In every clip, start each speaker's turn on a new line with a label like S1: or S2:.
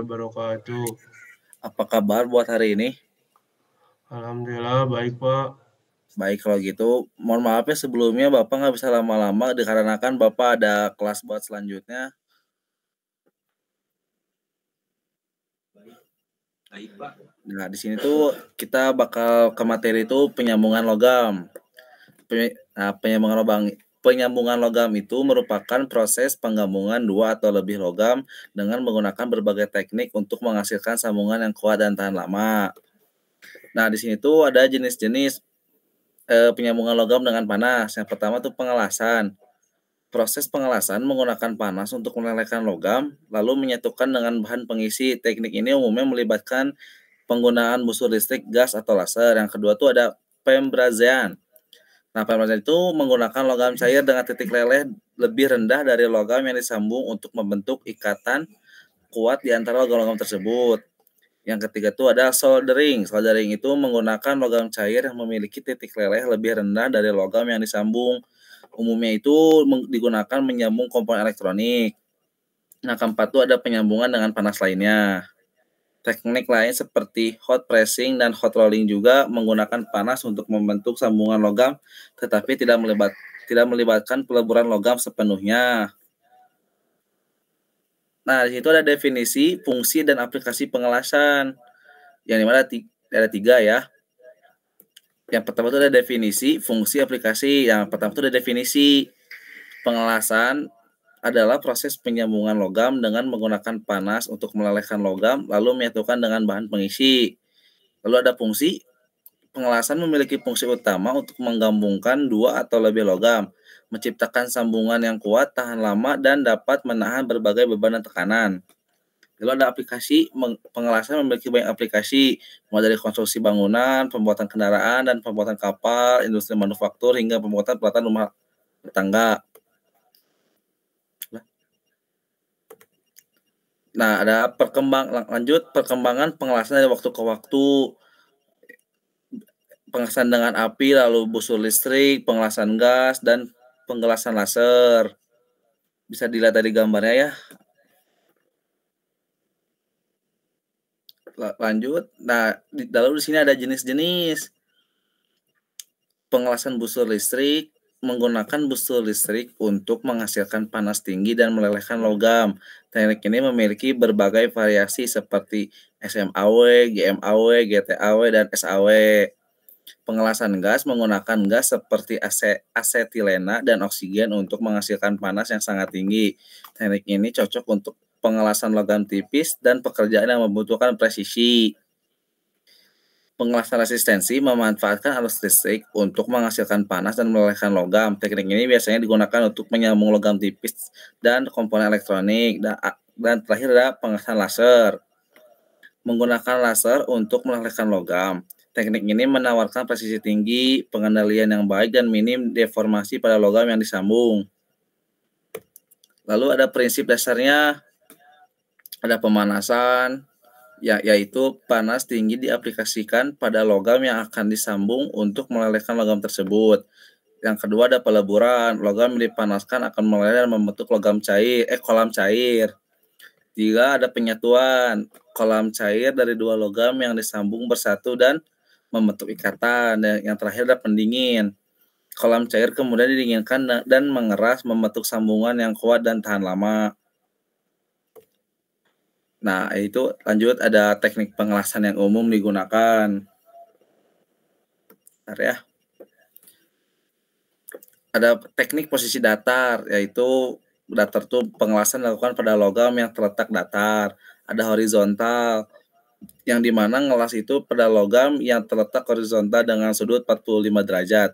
S1: wabarakatuh.
S2: Apa kabar buat hari ini?
S1: Alhamdulillah baik, Pak.
S2: Baik kalau gitu, mohon maaf ya sebelumnya Bapak nggak bisa lama-lama dikarenakan Bapak ada kelas buat selanjutnya.
S1: Baik, Pak.
S2: Nah, di sini tuh kita bakal ke materi itu penyambungan logam. Penyambungan logam itu merupakan proses penggabungan dua atau lebih logam dengan menggunakan berbagai teknik untuk menghasilkan sambungan yang kuat dan tahan lama. Nah, di sini tuh ada jenis-jenis penyambungan logam dengan panas. Yang pertama tuh pengelasan. Proses pengelasan menggunakan panas untuk melelehkan logam, lalu menyatukan dengan bahan pengisi. Teknik ini umumnya melibatkan penggunaan busur listrik, gas, atau laser. Yang kedua tuh ada pembrazean. Nah, pembrazean itu menggunakan logam cair dengan titik leleh lebih rendah dari logam yang disambung untuk membentuk ikatan kuat di antara logam-logam tersebut. Yang ketiga tuh ada soldering. Soldering itu menggunakan logam cair yang memiliki titik leleh lebih rendah dari logam yang disambung. Umumnya itu digunakan menyambung komponen elektronik. Nah, keempat itu ada penyambungan dengan panas lainnya. Teknik lain seperti hot pressing dan hot rolling juga menggunakan panas untuk membentuk sambungan logam, tetapi tidak melibatkan peleburan logam sepenuhnya. Nah, di situ ada definisi, fungsi, dan aplikasi pengelasan. Yang dimana ada 3 ya. Yang pertama itu ada definisi, fungsi, aplikasi. Yang pertama itu ada definisi. Pengelasan adalah proses penyambungan logam dengan menggunakan panas untuk melelehkan logam, lalu menyatukan dengan bahan pengisi. Lalu ada fungsi. Pengelasan memiliki fungsi utama untuk menggabungkan dua atau lebih logam, menciptakan sambungan yang kuat, tahan lama, dan dapat menahan berbagai beban dan tekanan. Lalu ada aplikasi. Pengelasan memiliki banyak aplikasi, mulai dari konstruksi bangunan, pembuatan kendaraan, dan pembuatan kapal, industri manufaktur, hingga pembuatan peralatan rumah tangga. Nah, ada perkembangan pengelasan dari waktu ke waktu. Pengelasan dengan api, lalu busur listrik, pengelasan gas, dan penggelasan laser. Bisa dilihat dari gambarnya ya. Lanjut. Nah, lalu di sini ada jenis-jenis. Pengelasan busur listrik menggunakan busur listrik untuk menghasilkan panas tinggi dan melelehkan logam. Teknik ini memiliki berbagai variasi seperti SMAW, GMAW, GTAW, dan SAW. Pengelasan gas menggunakan gas seperti asetilena dan oksigen untuk menghasilkan panas yang sangat tinggi. Teknik ini cocok untuk pengelasan logam tipis dan pekerjaan yang membutuhkan presisi. Pengelasan resistensi memanfaatkan arus listrik untuk menghasilkan panas dan melelehkan logam. Teknik ini biasanya digunakan untuk menyambung logam tipis dan komponen elektronik. Dan terakhir ada pengelasan laser. Menggunakan laser untuk melelehkan logam. Teknik ini menawarkan presisi tinggi, pengendalian yang baik, dan minim deformasi pada logam yang disambung. Lalu ada prinsip dasarnya, ada pemanasan, yaitu panas tinggi diaplikasikan pada logam yang akan disambung untuk melelehkan logam tersebut. Yang kedua ada peleburan, logam yang dipanaskan akan meleleh dan membentuk kolam cair. 3 ada penyatuan, kolam cair dari dua logam yang disambung bersatu dan membentuk ikatan. Dan yang terakhir ada pendingin. Kolam cair kemudian didinginkan dan mengeras membentuk sambungan yang kuat dan tahan lama. Nah, itu lanjut ada teknik pengelasan yang umum digunakan. Bentar ya. Ada teknik posisi datar, yaitu datar itu pengelasan dilakukan pada logam yang terletak datar. Ada horizontal, yang dimana ngelas itu pada logam yang terletak horizontal dengan sudut 45 derajat.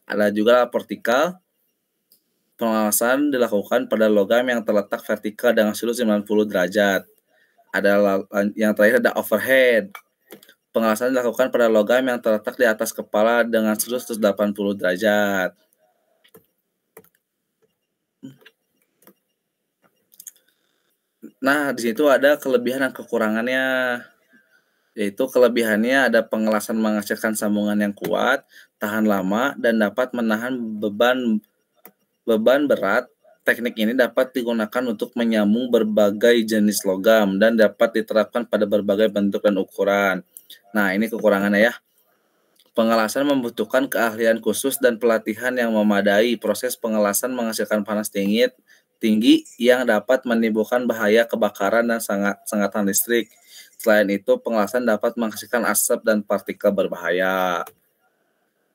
S2: Ada juga vertikal, pengelasan dilakukan pada logam yang terletak vertikal dengan sudut 90 derajat. Ada yang terakhir ada overhead. Pengelasan dilakukan pada logam yang terletak di atas kepala dengan sudut 180 derajat. Nah, di situ ada kelebihan dan kekurangannya. Yaitu kelebihannya ada pengelasan menghasilkan sambungan yang kuat, tahan lama, dan dapat menahan beban berat Teknik ini dapat digunakan untuk menyambung berbagai jenis logam dan dapat diterapkan pada berbagai bentuk dan ukuran. Nah, ini kekurangannya ya. Pengelasan membutuhkan keahlian khusus dan pelatihan yang memadai. Proses pengelasan menghasilkan panas tinggi yang dapat menimbulkan bahaya kebakaran dan sengatan listrik. Selain itu, pengelasan dapat menghasilkan asap dan partikel berbahaya.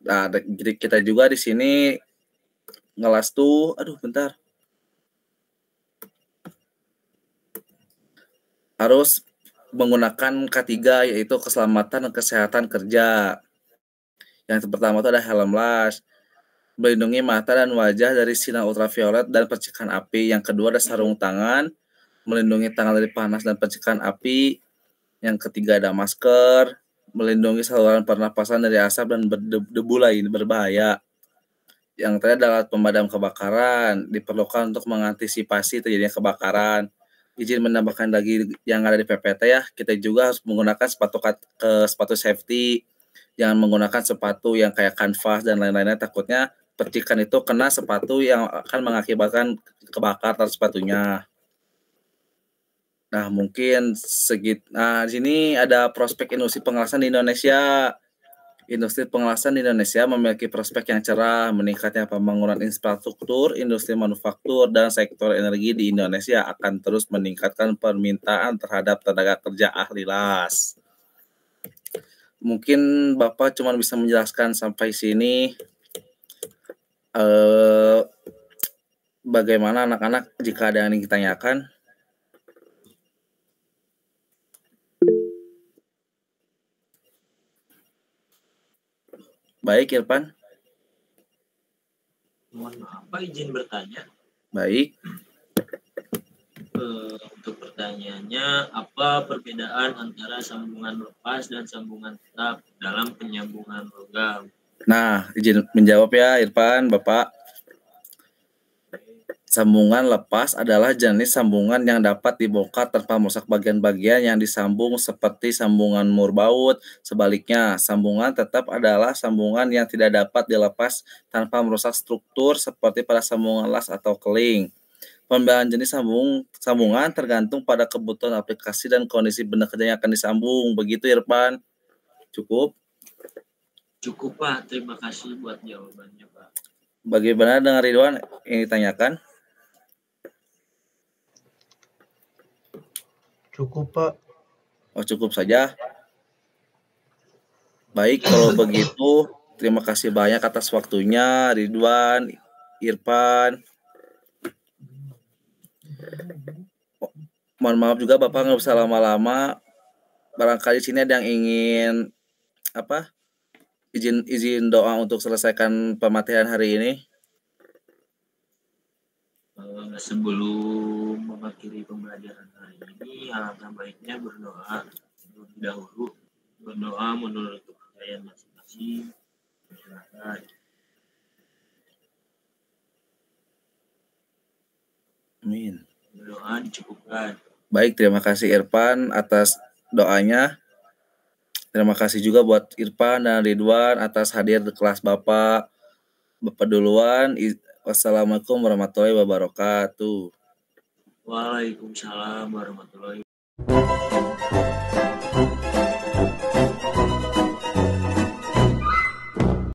S2: Nah, jadi kita juga di sini ngelas tuh, bentar. Harus menggunakan K3 yaitu keselamatan dan kesehatan kerja. Yang pertama itu ada helm las, melindungi mata dan wajah dari sinar ultraviolet dan percikan api. Yang kedua ada sarung tangan, melindungi tangan dari panas dan percikan api. Yang ketiga ada masker, melindungi saluran pernapasan dari asap dan debu lain berbahaya. Yang terakhir adalah alat pemadam kebakaran, diperlukan untuk mengantisipasi terjadinya kebakaran. Izin menambahkan lagi yang ada di PPT ya, kita juga harus menggunakan sepatu safety. Jangan menggunakan sepatu yang kayak kanvas dan lain-lainnya, takutnya percikan itu kena sepatu yang akan mengakibatkan kebakaran sepatunya. Nah, mungkin Nah, di sini ada prospek industri pengelasan di Indonesia. Industri pengelasan di Indonesia memiliki prospek yang cerah. Meningkatnya pembangunan infrastruktur, industri manufaktur, dan sektor energi di Indonesia akan terus meningkatkan permintaan terhadap tenaga kerja ahli las. Mungkin Bapak cuma bisa menjelaskan sampai sini. Bagaimana anak-anak jika ada yang ingin ditanyakan? Baik, Irfan.
S1: Mohon maaf, Pak, izin bertanya.
S2: Baik.
S1: Untuk pertanyaannya, apa perbedaan antara sambungan lepas dan sambungan tetap dalam penyambungan logam?
S2: Nah, izin menjawab ya, Irfan, Bapak. Sambungan lepas adalah jenis sambungan yang dapat dibongkar tanpa merusak bagian-bagian yang disambung seperti sambungan mur baut. Sebaliknya, sambungan tetap adalah sambungan yang tidak dapat dilepas tanpa merusak struktur seperti pada sambungan las atau keling. Pembedahan jenis sambungan tergantung pada kebutuhan aplikasi dan kondisi benda kerja yang akan disambung. Begitu, Irfan. Cukup?
S1: Cukup, Pak. Terima kasih buat jawabannya, Pak.
S2: Bagaimana dengan Ridwan yang ditanyakan?
S3: Cukup, Pak.
S2: Oh, cukup saja. Baik, kalau begitu terima kasih banyak atas waktunya, Ridwan, Irfan. Mohon maaf juga Bapak nggak bisa lama-lama. Barangkali sini ada yang ingin izin doa untuk selesaikan pemateri hari ini.
S1: Sebelum mengakhiri pembelajaran hari ini, alangkah baiknya berdoa terlebih dahulu. Berdoa menurut kepercayaan masing-masing. Silakan.
S2: Amin.
S1: Berdoa dicukupkan.
S2: Baik, terima kasih Irfan atas doanya. Terima kasih juga buat Irfan dan Ridwan atas hadir di kelas Bapak. Bapak duluan. Wassalamualaikum warahmatullahi wabarakatuh.
S1: Waalaikumsalam warahmatullahi wabarakatuh.